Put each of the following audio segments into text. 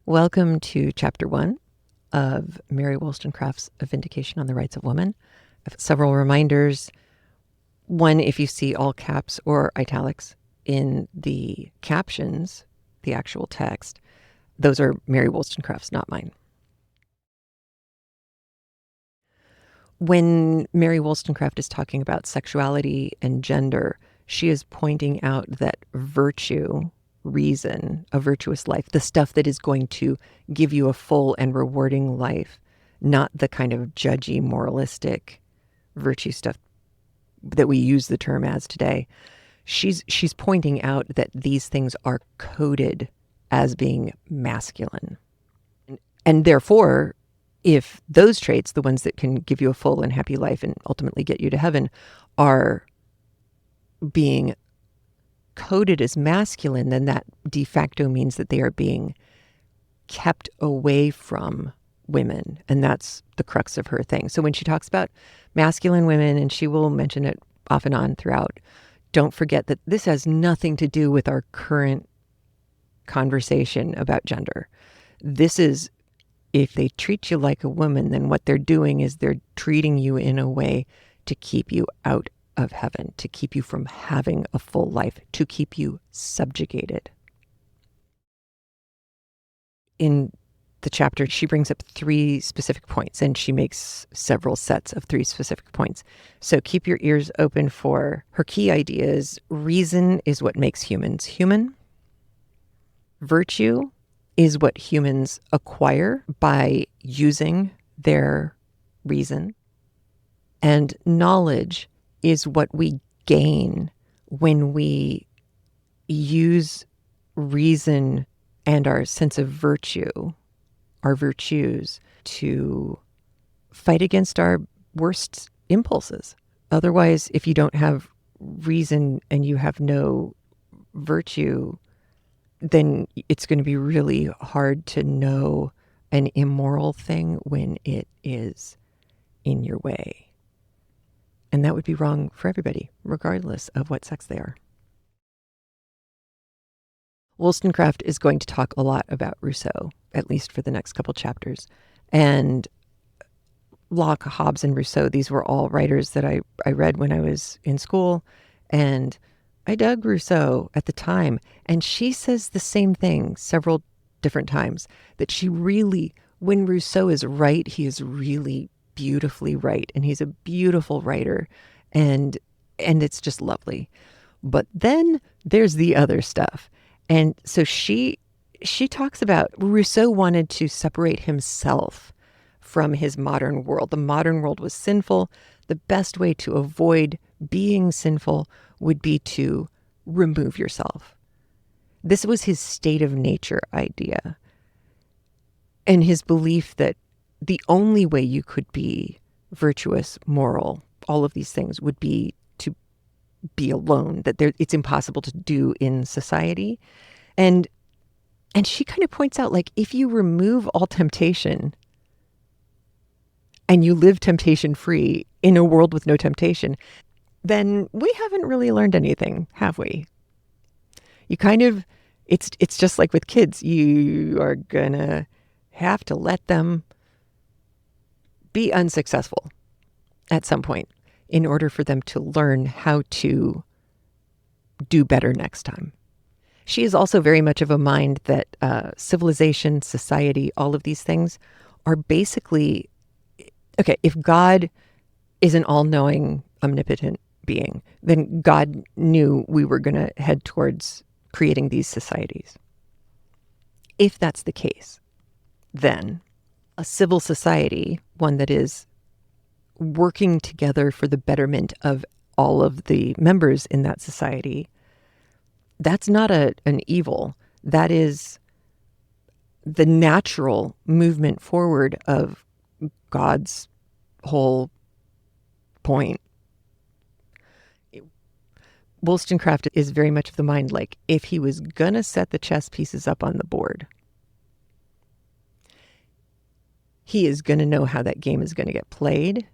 Welcome to Chapter 1 of Mary Wollstonecraft's Vindication on the Rights of Woman. I have several reminders. One, if you see all caps or italics in the captions, the actual text, those are Mary Wollstonecraft's, not mine. When Mary Wollstonecraft is talking about sexuality and gender, she is pointing out that virtue, reason, a virtuous life, the stuff that is going to give you a full and rewarding life, not the kind of judgy, moralistic virtue stuff that we use the term as today. She's pointing out that these things are coded as being masculine. And therefore, if those traits, the ones that can give you a full and happy life and ultimately get you to heaven, are being coded as masculine, then that de facto means that they are being kept away from women. And that's the crux of her thing. So when she talks about masculine women, and she will mention it off and on throughout, don't forget that this has nothing to do with our current conversation about gender. This is, if they treat you like a woman, then what they're doing is they're treating you in a way to keep you out of heaven, to keep you from having a full life, to keep you subjugated. In the chapter, she brings up 3 specific points, and she makes several sets of 3 specific points. So keep your ears open for her key ideas. Reason is what makes humans human. Virtue is what humans acquire by using their reason. And knowledge is what we gain when we use reason and our sense of virtue, our virtues, to fight against our worst impulses. Otherwise, if you don't have reason and you have no virtue, then it's going to be really hard to know an immoral thing when it is in your way. And that would be wrong for everybody, regardless of what sex they are. Wollstonecraft is going to talk a lot about Rousseau, at least for the next couple chapters. And Locke, Hobbes, and Rousseau, these were all writers that I read when I was in school. And I dug Rousseau at the time. And she says the same thing several different times, that she really, when Rousseau is right, he is really beautifully right, and he's a beautiful writer, and it's just lovely. But then there's the other stuff. And so she talks about Rousseau wanted to separate himself from his modern world. The modern world was sinful. The best way to avoid being sinful would be to remove yourself. This was his state of nature idea, and his belief that the only way you could be virtuous, moral, all of these things would be to be alone, that it's impossible to do in society. And she kind of points out, like, if you remove all temptation and you live temptation free in a world with no temptation, then we haven't really learned anything, have we? You kind of, it's just like with kids. You are gonna have to let them be unsuccessful at some point in order for them to learn how to do better next time. She is also very much of a mind that civilization, society, all of these things are basically, okay, if God is an all-knowing, omnipotent being, then God knew we were going to head towards creating these societies. If that's the case, then a civil society, one that is working together for the betterment of all of the members in that society, that's not an evil. That is the natural movement forward of God's whole point. Wollstonecraft is very much of the mind, like, if he was going to set the chess pieces up on the board, he is going to know how that game is going to get played.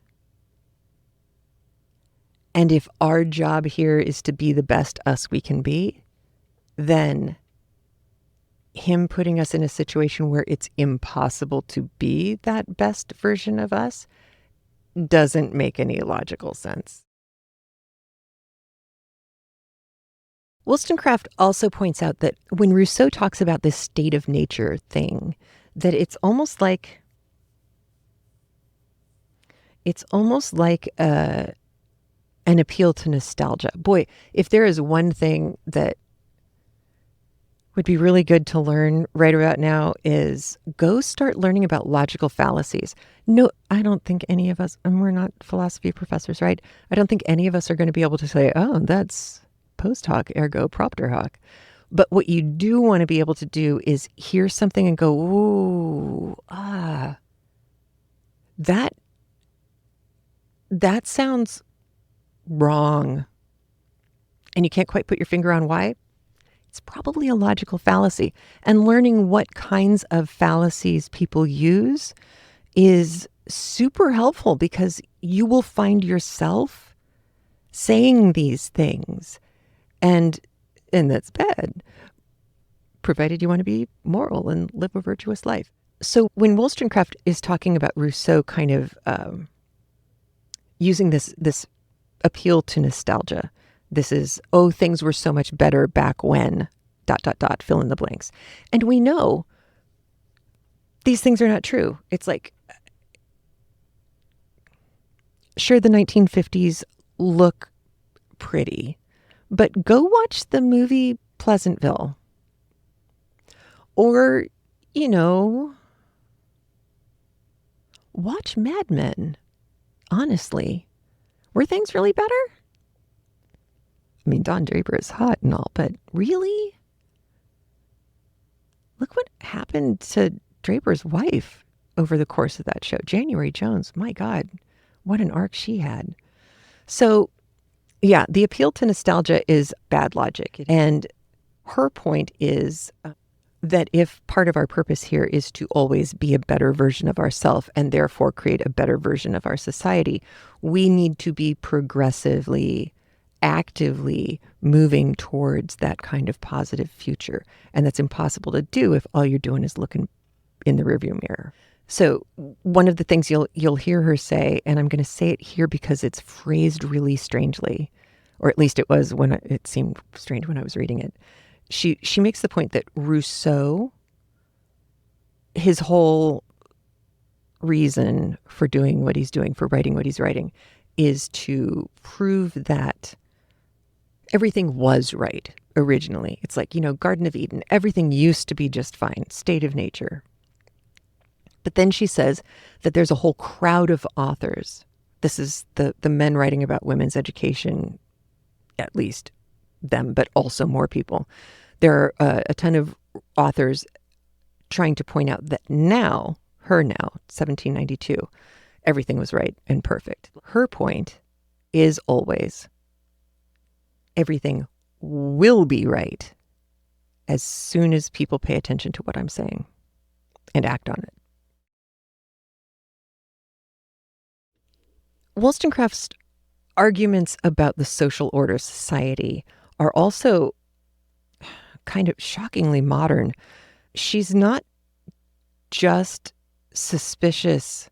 And if our job here is to be the best us we can be, then him putting us in a situation where it's impossible to be that best version of us doesn't make any logical sense. Wollstonecraft also points out that when Rousseau talks about this state of nature thing, that it's almost like an appeal to nostalgia. Boy, if there is one thing that would be really good to learn right about now is go start learning about logical fallacies. No, I don't think any of us, and we're not philosophy professors, right? I don't think any of us are going to be able to say, oh, that's post hoc, ergo propter hoc. But what you do want to be able to do is hear something and go, ooh, that sounds wrong. And you can't quite put your finger on why. It's probably a logical fallacy. And learning what kinds of fallacies people use is super helpful because you will find yourself saying these things. And that's bad, provided you want to be moral and live a virtuous life. So when Wollstonecraft is talking about Rousseau kind of using this appeal to nostalgia, this is, oh, things were so much better back when, ... fill in the blanks. And we know these things are not true. It's like, sure, the 1950s look pretty, but go watch the movie Pleasantville. Or, watch Mad Men. Honestly, were things really better? I mean, Don Draper is hot and all, but really? Look what happened to Draper's wife over the course of that show. January Jones, my God, what an arc she had. So, yeah, the appeal to nostalgia is bad logic. And her point is that if part of our purpose here is to always be a better version of ourselves and therefore create a better version of our society, we need to be progressively, actively moving towards that kind of positive future. And that's impossible to do if all you're doing is looking in the rearview mirror. So one of the things you'll hear her say, and I'm going to say it here because it's phrased really strangely, or at least it was when it seemed strange when I was reading it. She makes the point that Rousseau, his whole reason for doing what he's doing, for writing what he's writing, is to prove that everything was right originally. It's like, Garden of Eden, everything used to be just fine, state of nature. But then she says that there's a whole crowd of authors. This is the men writing about women's education, at least them, but also more people. There are a ton of authors trying to point out that now, 1792, everything was right and perfect. Her point is always everything will be right as soon as people pay attention to what I'm saying and act on it. Wollstonecraft's arguments about the social order society are also kind of shockingly modern. She's not just suspicious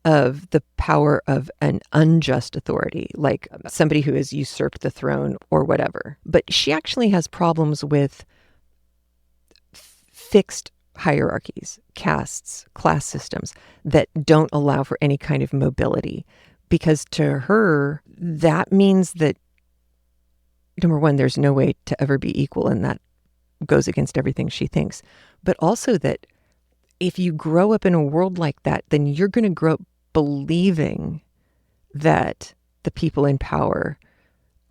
of the power of an unjust authority, like somebody who has usurped the throne or whatever, but she actually has problems with fixed hierarchies, castes, class systems that don't allow for any kind of mobility. Because to her, that means that, number one, there's no way to ever be equal, and that goes against everything she thinks. But also that if you grow up in a world like that, then you're going to grow up believing that the people in power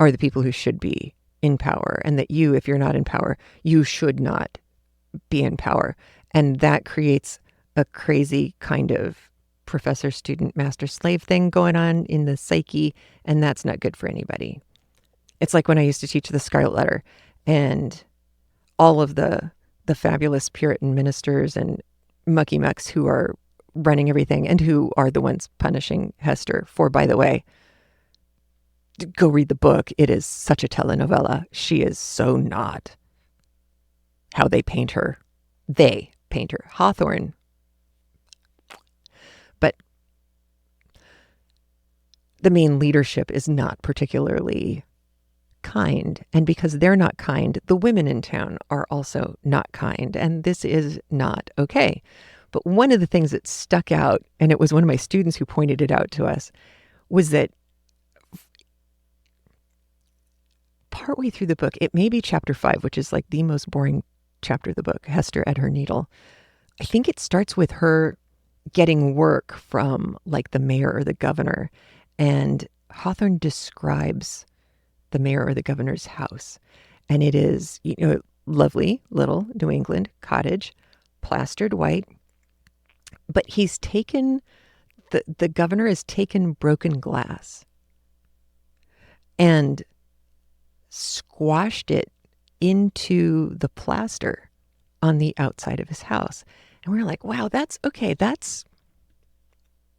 are the people who should be in power, and that you, if you're not in power, you should not be in power. And that creates a crazy kind of professor, student, master, slave thing going on in the psyche, and that's not good for anybody. It's like when I used to teach the Scarlet Letter, and all of the fabulous Puritan ministers and mucky mucks who are running everything and who are the ones punishing Hester for, by the way, go read the book. It is such a telenovela. She is so not how they paint her They paint her. Hawthorne. But the main leadership is not particularly kind. And because they're not kind, the women in town are also not kind. And this is not okay. But one of the things that stuck out, and it was one of my students who pointed it out to us, was that partway through the book, it may be chapter 5, which is like the most boring chapter of the book, Hester at her needle. I think it starts with her getting work from like the mayor or the governor. And Hawthorne describes the mayor or the governor's house. And it is, lovely little New England cottage, plastered white. But he's taken, the governor has taken broken glass and squashed it into the plaster on the outside of his house. And we were like, wow, that's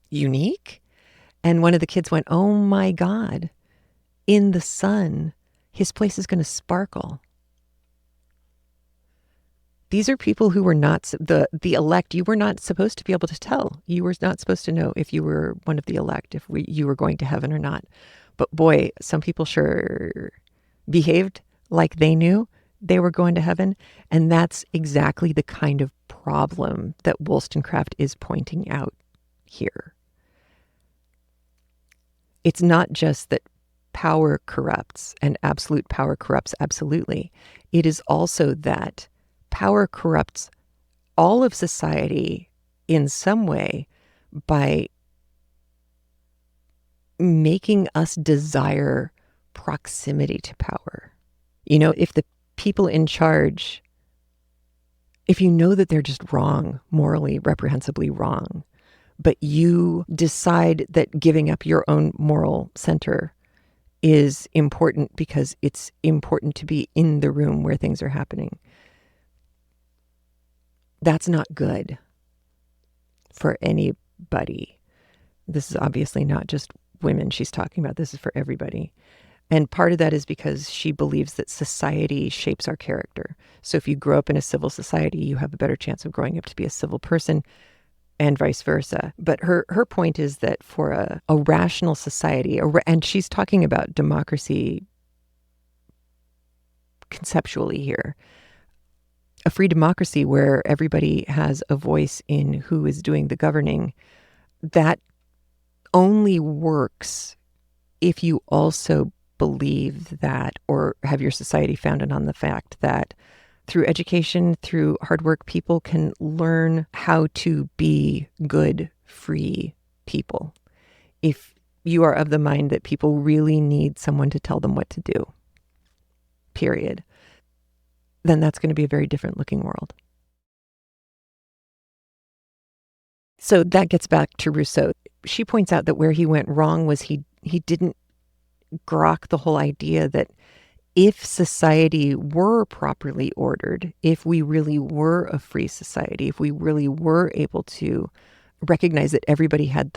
unique. And one of the kids went, oh my God, in the sun, his place is going to sparkle. These are people who were not the elect. You were not supposed to be able to tell. You were not supposed to know if you were one of the elect, if you were going to heaven or not. But boy, some people sure behaved like they knew they were going to heaven. And that's exactly the kind of problem that Wollstonecraft is pointing out here. It's not just that power corrupts and absolute power corrupts absolutely. It is also that power corrupts all of society in some way by making us desire proximity to power. If the people in charge, if you know that they're just wrong, morally, reprehensibly wrong, but you decide that giving up your own moral center is important because it's important to be in the room where things are happening, that's not good for anybody. This is obviously not just women she's talking about. This is for everybody. And part of that is because she believes that society shapes our character. So if you grow up in a civil society, you have a better chance of growing up to be a civil person, and vice versa. But her point is that for a rational society, and she's talking about democracy conceptually here, a free democracy where everybody has a voice in who is doing the governing, that only works if you also believe that, or have your society founded on the fact that through education, through hard work, people can learn how to be good, free people. If you are of the mind that people really need someone to tell them what to do, period, then that's going to be a very different looking world. So that gets back to Rousseau. She points out that where he went wrong was he didn't grok the whole idea that if society were properly ordered, if we really were a free society, if we really were able to recognize that everybody had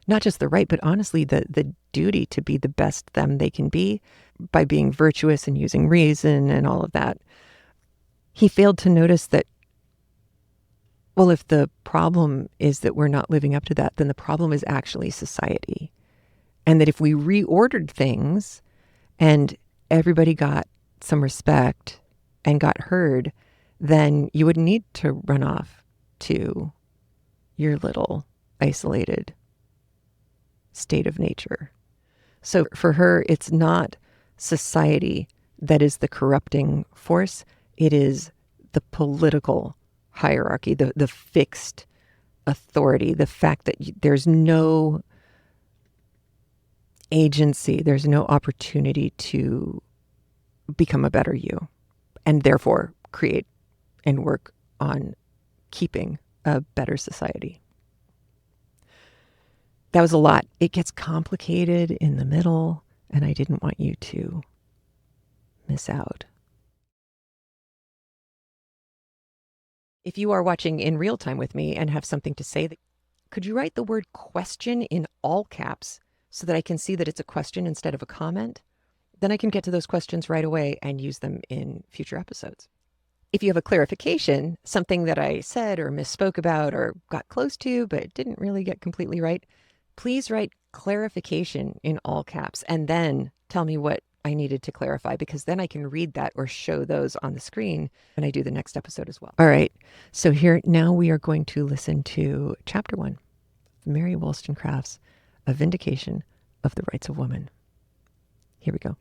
not just the right, but honestly the duty to be the best them they can be by being virtuous and using reason and all of that, he failed to notice that, well, if the problem is that we're not living up to that, then the problem is actually society. And that if we reordered things and everybody got some respect and got heard, then you wouldn't need to run off to your little isolated state of nature. So for her, it's not society that is the corrupting force. It is the political hierarchy, the fixed authority, the fact that there's no agency, there's no opportunity to become a better you, and therefore create and work on keeping a better society. That was a lot. It gets complicated in the middle, and I didn't want you to miss out. If you are watching in real time with me and have something to say, could you write the word question in all caps so that I can see that it's a question instead of a comment? Then I can get to those questions right away and use them in future episodes. If you have a clarification, something that I said or misspoke about or got close to but didn't really get completely right, please write clarification in all caps and then tell me what I needed to clarify, because then I can read that or show those on the screen when I do the next episode as well. All right, so here now we are going to listen to Chapter 1 of Mary Wollstonecraft's A Vindication of the Rights of Woman. Here we go.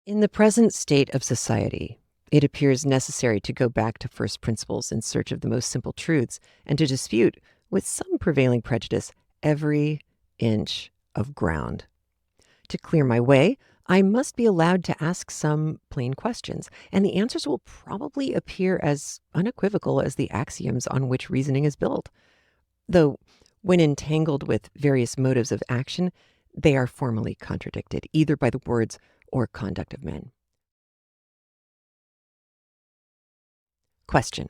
In the present state of society, it appears necessary to go back to first principles in search of the most simple truths and to dispute, with some prevailing prejudice, every inch of ground. To clear my way, I must be allowed to ask some plain questions, and the answers will probably appear as unequivocal as the axioms on which reasoning is built, though when entangled with various motives of action, they are formally contradicted, either by the words or conduct of men. Question: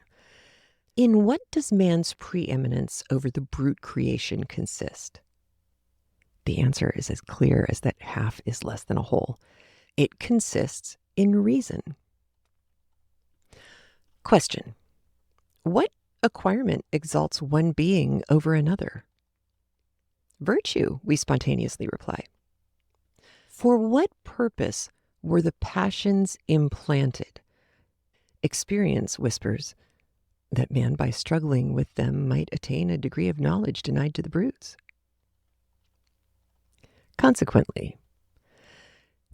in what does man's preeminence over the brute creation consist? The answer is as clear as that half is less than a whole. It consists in reason. Question: what acquirement exalts one being over another? Virtue, we spontaneously reply. For what purpose were the passions implanted? Experience whispers that man, by struggling with them, might attain a degree of knowledge denied to the brutes. Consequently,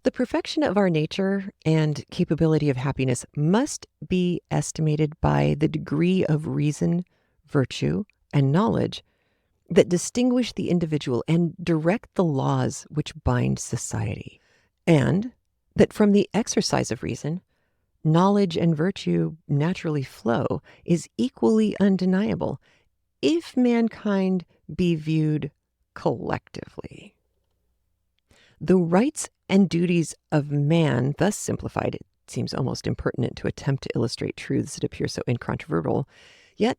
the perfection of our nature and capability of happiness must be estimated by the degree of reason, virtue, and knowledge that distinguish the individual and direct the laws which bind society, and that from the exercise of reason, knowledge and virtue naturally flow, is equally undeniable if mankind be viewed collectively. The rights and duties of man, thus simplified, it seems almost impertinent to attempt to illustrate truths that appear so incontrovertible, yet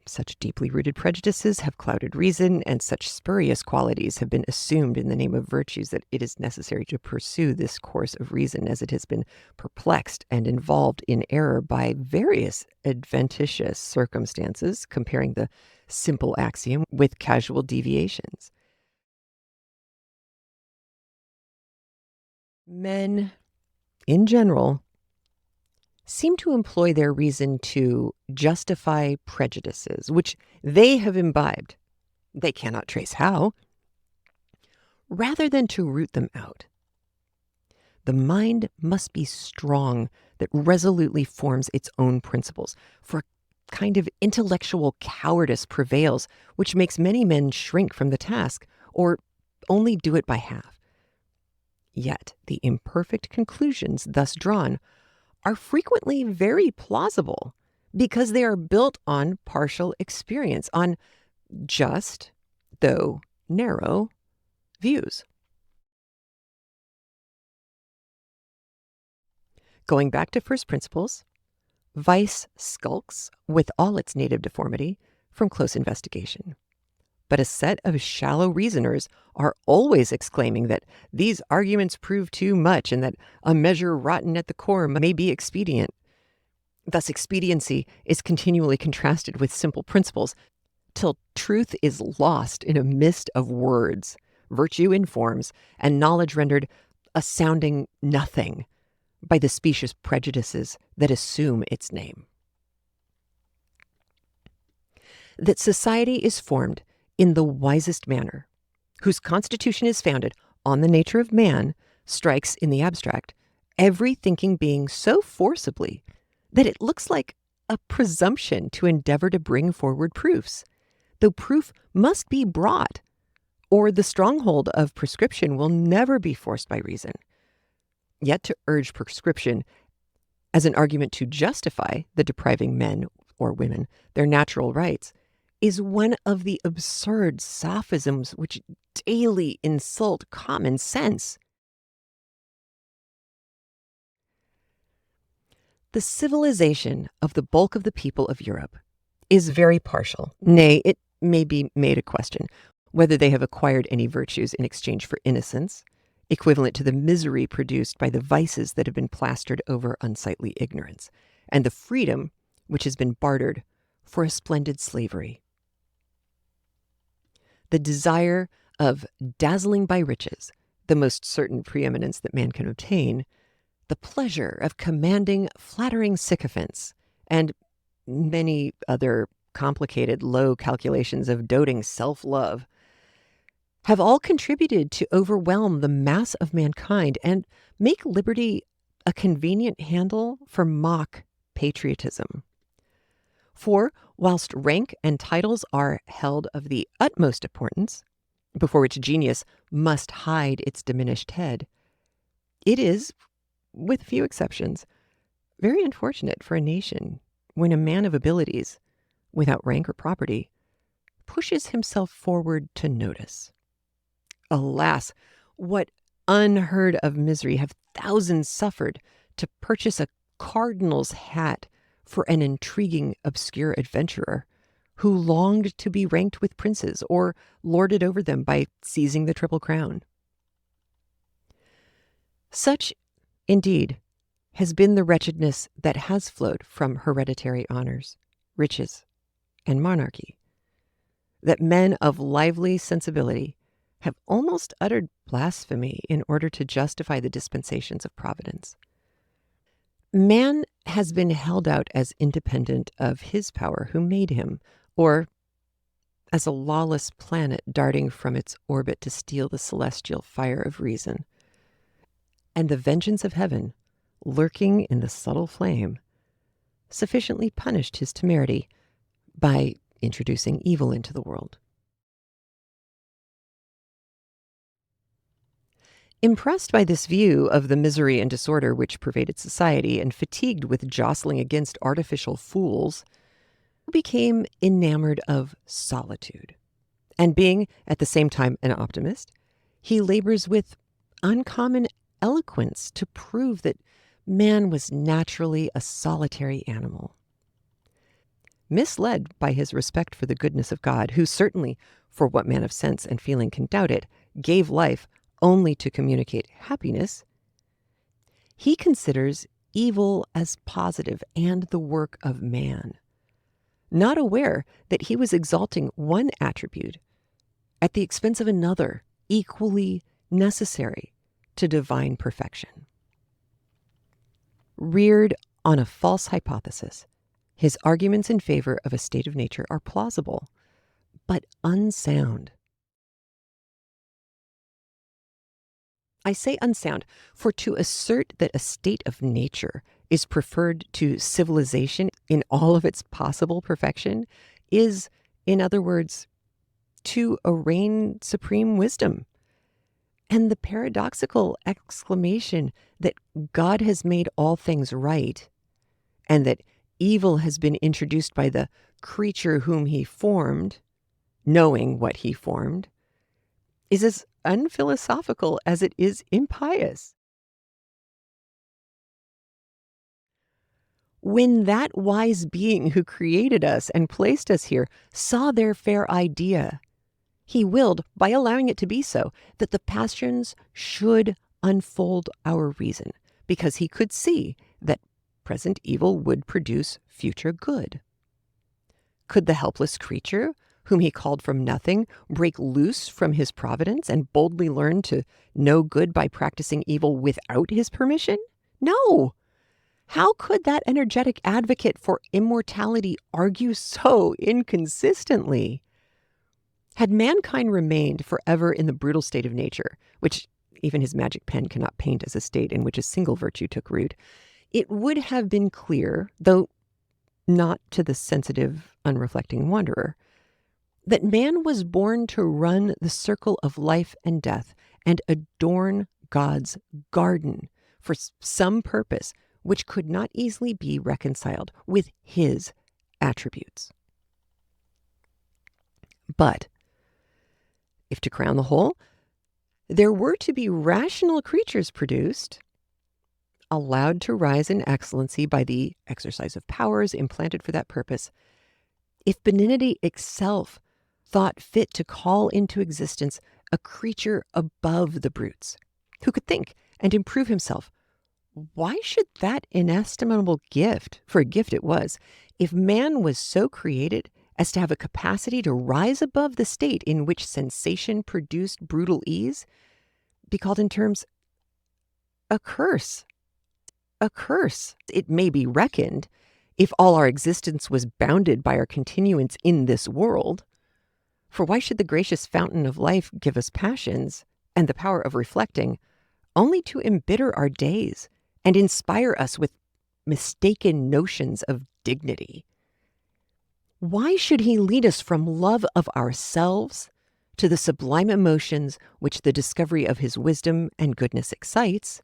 such deeply rooted prejudices have clouded reason, and such spurious qualities have been assumed in the name of virtues, that it is necessary to pursue this course of reason as it has been perplexed and involved in error by various adventitious circumstances, comparing the simple axiom with casual deviations. Men, in general, seem to employ their reason to justify prejudices which they have imbibed, they cannot trace how, rather than to root them out. The mind must be strong that resolutely forms its own principles, for a kind of intellectual cowardice prevails which makes many men shrink from the task, or only do it by half. Yet the imperfect conclusions thus drawn are frequently very plausible, because they are built on partial experience, on just, though narrow, views. Going back to first principles, vice skulks, with all its native deformity, from close investigation. But a set of shallow reasoners are always exclaiming that these arguments prove too much, and that a measure rotten at the core may be expedient. Thus, expediency is continually contrasted with simple principles, till truth is lost in a mist of words, virtue in forms, and knowledge rendered a sounding nothing by the specious prejudices that assume its name. That society is formed in the wisest manner, whose constitution is founded on the nature of man, strikes in the abstract every thinking being so forcibly that it looks like a presumption to endeavor to bring forward proofs, though proof must be brought, or the stronghold of prescription will never be forced by reason. Yet to urge prescription as an argument to justify the depriving men or women their natural rights is one of the absurd sophisms which daily insult common sense. The civilization of the bulk of the people of Europe is very partial. Nay, it may be made a question whether they have acquired any virtues in exchange for innocence, equivalent to the misery produced by the vices that have been plastered over unsightly ignorance, and the freedom which has been bartered for a splendid slavery. The desire of dazzling by riches, the most certain preeminence that man can obtain, the pleasure of commanding flattering sycophants, and many other complicated low calculations of doting self-love, have all contributed to overwhelm the mass of mankind and make liberty a convenient handle for mock patriotism. For whilst rank and titles are held of the utmost importance, before which genius must hide its diminished head, it is, with few exceptions, very unfortunate for a nation when a man of abilities, without rank or property, pushes himself forward to notice. Alas, what unheard of misery have thousands suffered to purchase a cardinal's hat for an intriguing, obscure adventurer who longed to be ranked with princes or lorded over them by seizing the Triple Crown. Such, indeed, has been the wretchedness that has flowed from hereditary honors, riches, and monarchy, that men of lively sensibility have almost uttered blasphemy in order to justify the dispensations of Providence. Man has been held out as independent of his power who made him, or as a lawless planet darting from its orbit to steal the celestial fire of reason. And the vengeance of heaven, lurking in the subtle flame, sufficiently punished his temerity by introducing evil into the world. Impressed by this view of the misery and disorder which pervaded society, and fatigued with jostling against artificial fools, became enamored of solitude. And being at the same time an optimist, he labors with uncommon eloquence to prove that man was naturally a solitary animal. Misled by his respect for the goodness of God, who certainly, for what man of sense and feeling can doubt it, gave life only to communicate happiness, he considers evil as positive and the work of man, not aware that he was exalting one attribute at the expense of another equally necessary to divine perfection. Reared on a false hypothesis, his arguments in favor of a state of nature are plausible, but unsound. I say unsound, for to assert that a state of nature is preferred to civilization in all of its possible perfection is, in other words, to arraign supreme wisdom. And the paradoxical exclamation that God has made all things right, and that evil has been introduced by the creature whom he formed, knowing what he formed, is as unphilosophical as it is impious. When that wise being who created us and placed us here saw their fair idea, he willed, by allowing it to be so, that the passions should unfold our reason, because he could see that present evil would produce future good. Could the helpless creature, whom he called from nothing, break loose from his providence and boldly learn to know good by practicing evil without his permission? No! How could that energetic advocate for immortality argue so inconsistently? Had mankind remained forever in the brutal state of nature, which even his magic pen cannot paint as a state in which a single virtue took root, it would have been clear, though not to the sensitive, unreflecting wanderer, that man was born to run the circle of life and death and adorn God's garden for some purpose which could not easily be reconciled with his attributes. But if, to crown the whole, there were to be rational creatures produced, allowed to rise in excellency by the exercise of powers implanted for that purpose, if benignity itself thought fit to call into existence a creature above the brutes, who could think and improve himself, why should that inestimable gift, for a gift it was, if man was so created as to have a capacity to rise above the state in which sensation produced brutal ease, be called in terms a curse? A curse, it may be reckoned, if all our existence was bounded by our continuance in this world. For why should the gracious fountain of life give us passions and the power of reflecting, only to embitter our days and inspire us with mistaken notions of dignity? Why should he lead us from love of ourselves to the sublime emotions which the discovery of his wisdom and goodness excites,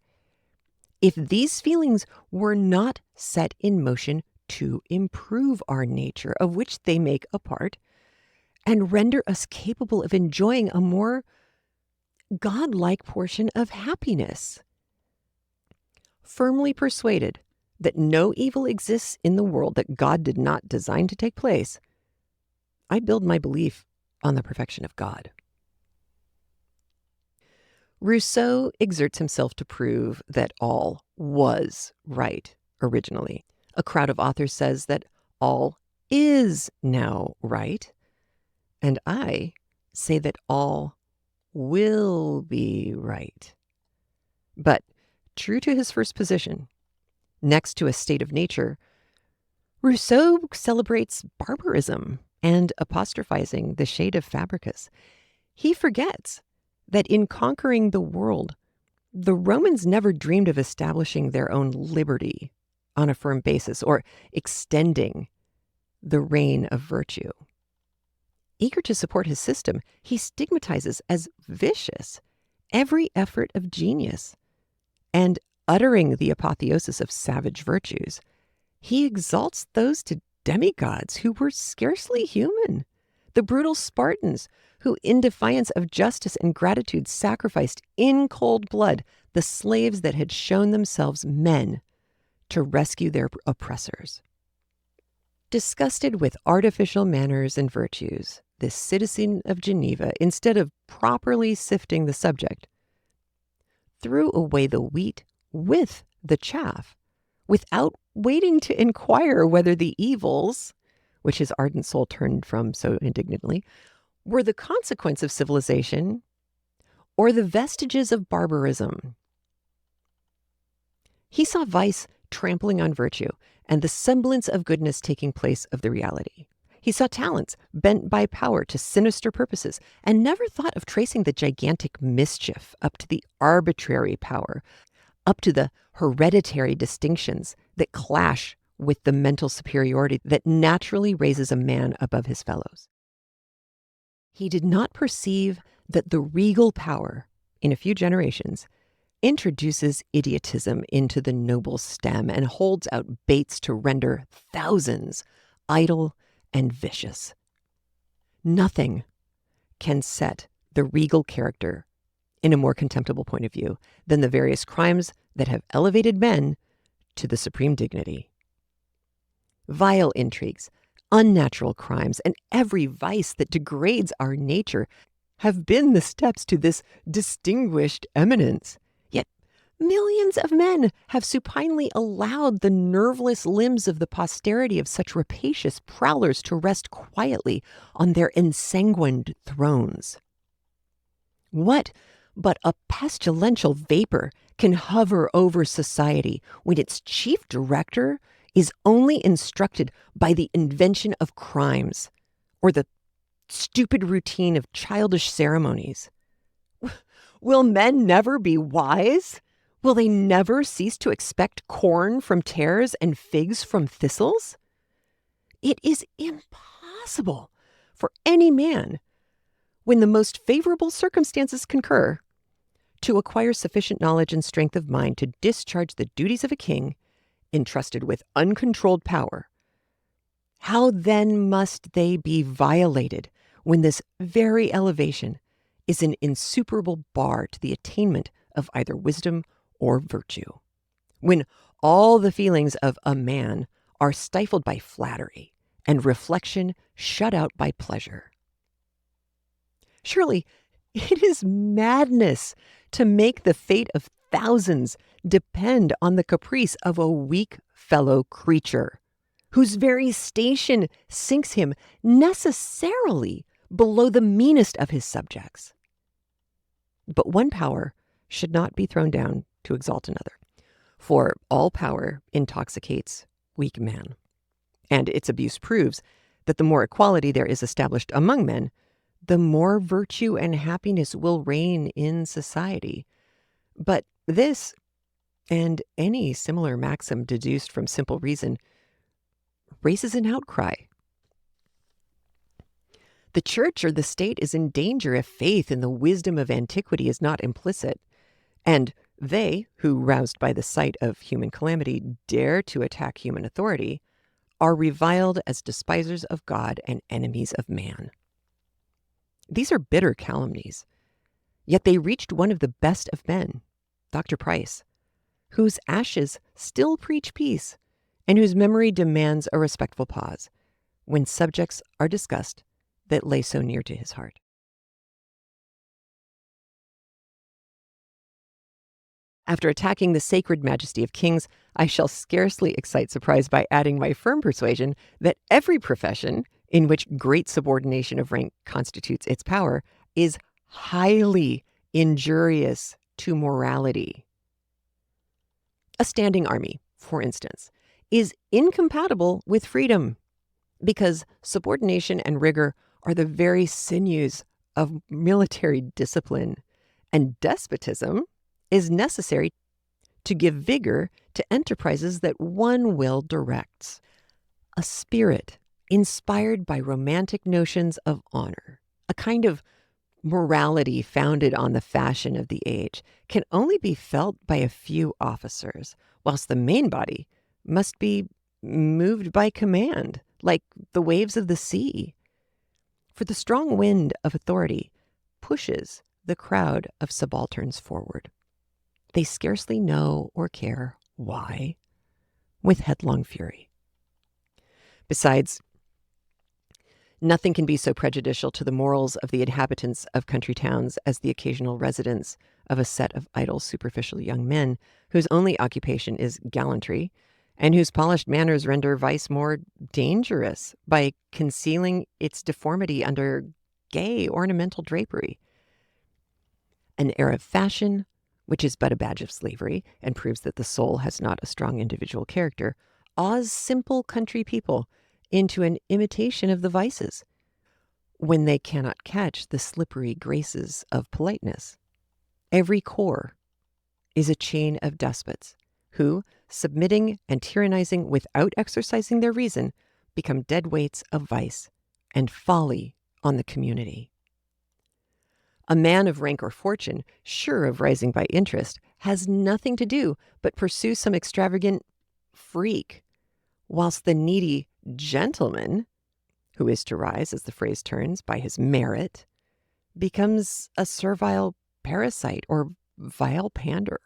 if these feelings were not set in motion to improve our nature, of which they make a part, and render us capable of enjoying a more godlike portion of happiness? Firmly persuaded that no evil exists in the world that God did not design to take place, I build my belief on the perfection of God. Rousseau exerts himself to prove that all was right originally. A crowd of authors says that all is now right, and I say that all will be right. But true to his first position, next to a state of nature, Rousseau celebrates barbarism and apostrophizing the shade of Fabricus. He forgets that in conquering the world, the Romans never dreamed of establishing their own liberty on a firm basis or extending the reign of virtue. Eager to support his system, he stigmatizes as vicious every effort of genius, and uttering the apotheosis of savage virtues, he exalts those to demigods who were scarcely human, the brutal Spartans who, in defiance of justice and gratitude, sacrificed in cold blood the slaves that had shown themselves men to rescue their oppressors. Disgusted with artificial manners and virtues, this citizen of Geneva, instead of properly sifting the subject, threw away the wheat with the chaff, without waiting to inquire whether the evils, which his ardent soul turned from so indignantly, were the consequence of civilization or the vestiges of barbarism. He saw vice trampling on virtue and the semblance of goodness taking place of the reality. He saw talents bent by power to sinister purposes and never thought of tracing the gigantic mischief up to the arbitrary power, up to the hereditary distinctions that clash with the mental superiority that naturally raises a man above his fellows. He did not perceive that the regal power, in a few generations, introduces idiotism into the noble stem and holds out baits to render thousands idle and vicious. Nothing can set the regal character in a more contemptible point of view than the various crimes that have elevated men to the supreme dignity. Vile intrigues, unnatural crimes, and every vice that degrades our nature have been the steps to this distinguished eminence. Yet millions of men have supinely allowed the nerveless limbs of the posterity of such rapacious prowlers to rest quietly on their ensanguined thrones. What but a pestilential vapor can hover over society when its chief director is only instructed by the invention of crimes or the stupid routine of childish ceremonies? Will men never be wise? Will they never cease to expect corn from tares and figs from thistles? It is impossible for any man, when the most favorable circumstances concur, to acquire sufficient knowledge and strength of mind to discharge the duties of a king entrusted with uncontrolled power. How then must they be violated when this very elevation is an insuperable bar to the attainment of either wisdom or virtue, when all the feelings of a man are stifled by flattery and reflection shut out by pleasure. Surely it is madness to make the fate of thousands depend on the caprice of a weak fellow creature, whose very station sinks him necessarily below the meanest of his subjects. But one power should not be thrown down to exalt another, for all power intoxicates weak man, and its abuse proves that the more equality there is established among men, the more virtue and happiness will reign in society. But this, and any similar maxim deduced from simple reason, raises an outcry. The church or the state is in danger if faith in the wisdom of antiquity is not implicit, and they, who, roused by the sight of human calamity, dare to attack human authority, are reviled as despisers of God and enemies of man. These are bitter calumnies, yet they reached one of the best of men, Dr. Price, whose ashes still preach peace and whose memory demands a respectful pause when subjects are discussed that lay so near to his heart. After attacking the sacred majesty of kings, I shall scarcely excite surprise by adding my firm persuasion that every profession in which great subordination of rank constitutes its power is highly injurious to morality. A standing army, for instance, is incompatible with freedom because subordination and rigor are the very sinews of military discipline, and despotism is necessary to give vigor to enterprises that one will directs. A spirit inspired by romantic notions of honor, a kind of morality founded on the fashion of the age, can only be felt by a few officers, whilst the main body must be moved by command, like the waves of the sea. For the strong wind of authority pushes the crowd of subalterns forward. They scarcely know or care why, with headlong fury. Besides, nothing can be so prejudicial to the morals of the inhabitants of country towns as the occasional residence of a set of idle, superficial young men whose only occupation is gallantry, and whose polished manners render vice more dangerous by concealing its deformity under gay, ornamental drapery. An air of fashion, which is but a badge of slavery and proves that the soul has not a strong individual character, awes simple country people into an imitation of the vices when they cannot catch the slippery graces of politeness. Every corps is a chain of despots who, submitting and tyrannizing without exercising their reason, become dead weights of vice and folly on the community. A man of rank or fortune, sure of rising by interest, has nothing to do but pursue some extravagant freak, whilst the needy gentleman, who is to rise, as the phrase turns, by his merit, becomes a servile parasite or vile pander.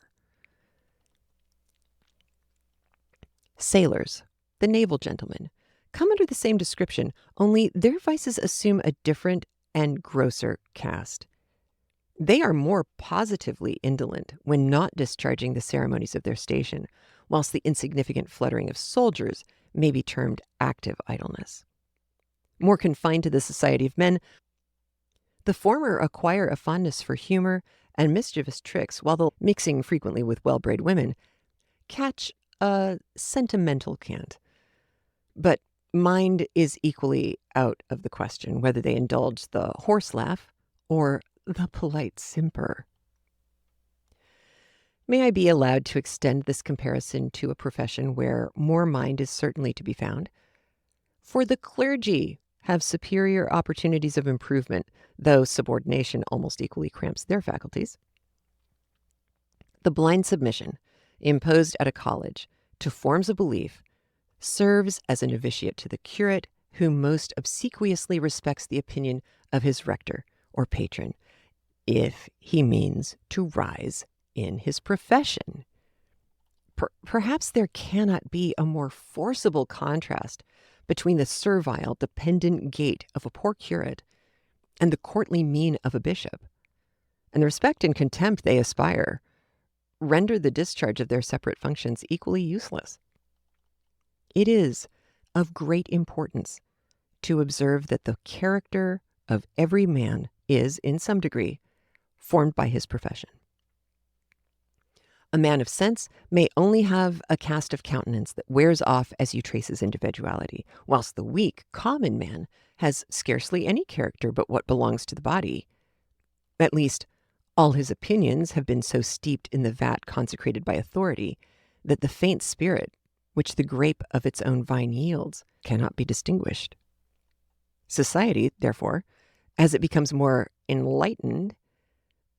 Sailors, the naval gentlemen, come under the same description, only their vices assume a different and grosser cast. They are more positively indolent when not discharging the ceremonies of their station, whilst the insignificant fluttering of soldiers may be termed active idleness. More confined to the society of men, the former acquire a fondness for humor and mischievous tricks, while the mixing frequently with well-bred women catch a sentimental cant. But mind is equally out of the question whether they indulge the horse laugh or the polite simper. May I be allowed to extend this comparison to a profession where more mind is certainly to be found? For the clergy have superior opportunities of improvement, though subordination almost equally cramps their faculties. The blind submission imposed at a college to forms of belief serves as a novitiate to the curate, who most obsequiously respects the opinion of his rector or patron, if he means to rise in his profession. Perhaps there cannot be a more forcible contrast between the servile, dependent gait of a poor curate and the courtly mien of a bishop, and the respect and contempt they aspire render the discharge of their separate functions equally useless. It is of great importance to observe that the character of every man is, in some degree, formed by his profession. A man of sense may only have a cast of countenance that wears off as you trace his individuality, whilst the weak, common man has scarcely any character but what belongs to the body. At least, all his opinions have been so steeped in the vat consecrated by authority that the faint spirit, which the grape of its own vine yields, cannot be distinguished. Society, therefore, as it becomes more enlightened,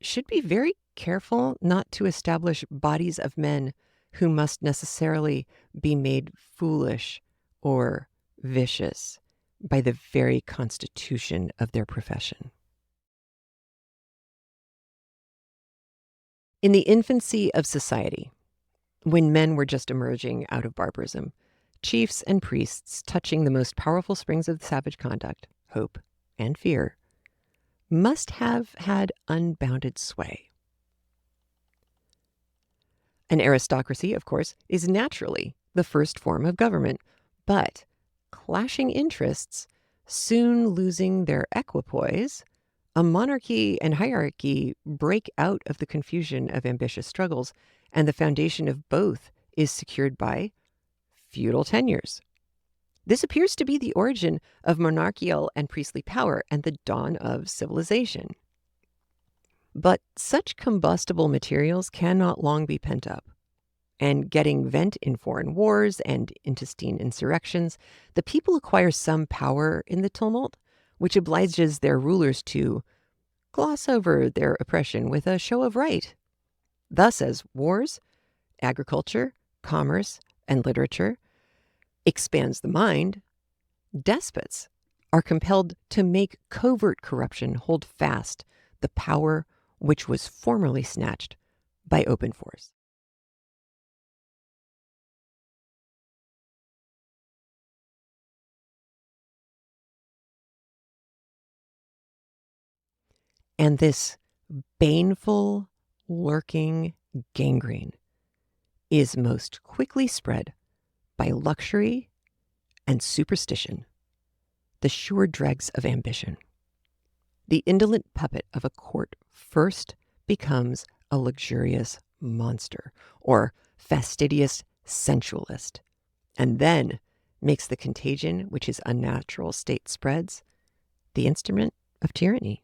should be very careful not to establish bodies of men who must necessarily be made foolish or vicious by the very constitution of their profession. In the infancy of society, when men were just emerging out of barbarism, chiefs and priests, touching the most powerful springs of savage conduct, hope and fear, must have had unbounded sway. An aristocracy, of course, is naturally the first form of government, but clashing interests soon losing their equipoise, a monarchy and hierarchy break out of the confusion of ambitious struggles, and the foundation of both is secured by feudal tenures. This appears to be the origin of monarchical and priestly power and the dawn of civilization. But such combustible materials cannot long be pent up, and getting vent in foreign wars and intestine insurrections, the people acquire some power in the tumult, which obliges their rulers to gloss over their oppression with a show of right. Thus, as wars, agriculture, commerce, and literature expands the mind, despots are compelled to make covert corruption hold fast the power which was formerly snatched by open force. And this baneful, lurking gangrene is most quickly spread by luxury and superstition, the sure dregs of ambition. The indolent puppet of a court first becomes a luxurious monster or fastidious sensualist, and then makes the contagion which his unnatural state spreads the instrument of tyranny.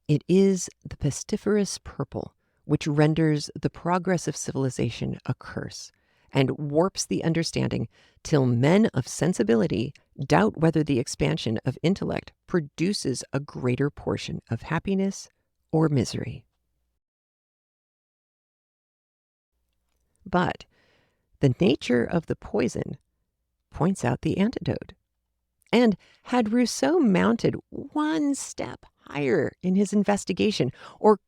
It is the pestiferous purple which renders the progress of civilization a curse, and warps the understanding till men of sensibility doubt whether the expansion of intellect produces a greater portion of happiness or misery. But the nature of the poison points out the antidote. And had Rousseau mounted one step higher in his investigation, or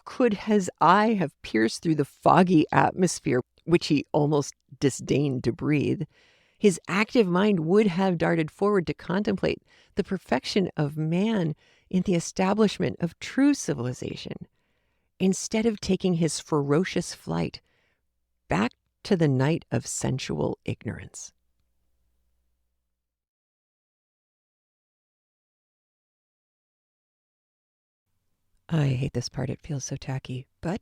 could his eye have pierced through the foggy atmosphere which he almost disdained to breathe, his active mind would have darted forward to contemplate the perfection of man in the establishment of true civilization, instead of taking his ferocious flight back to the night of sensual ignorance. I hate this part. It feels so tacky. But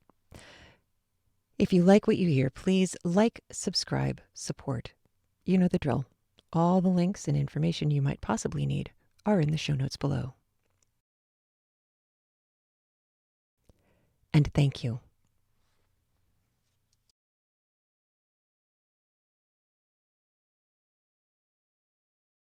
if you like what you hear, please like, subscribe, support. You know the drill. All the links and information you might possibly need are in the show notes below. And thank you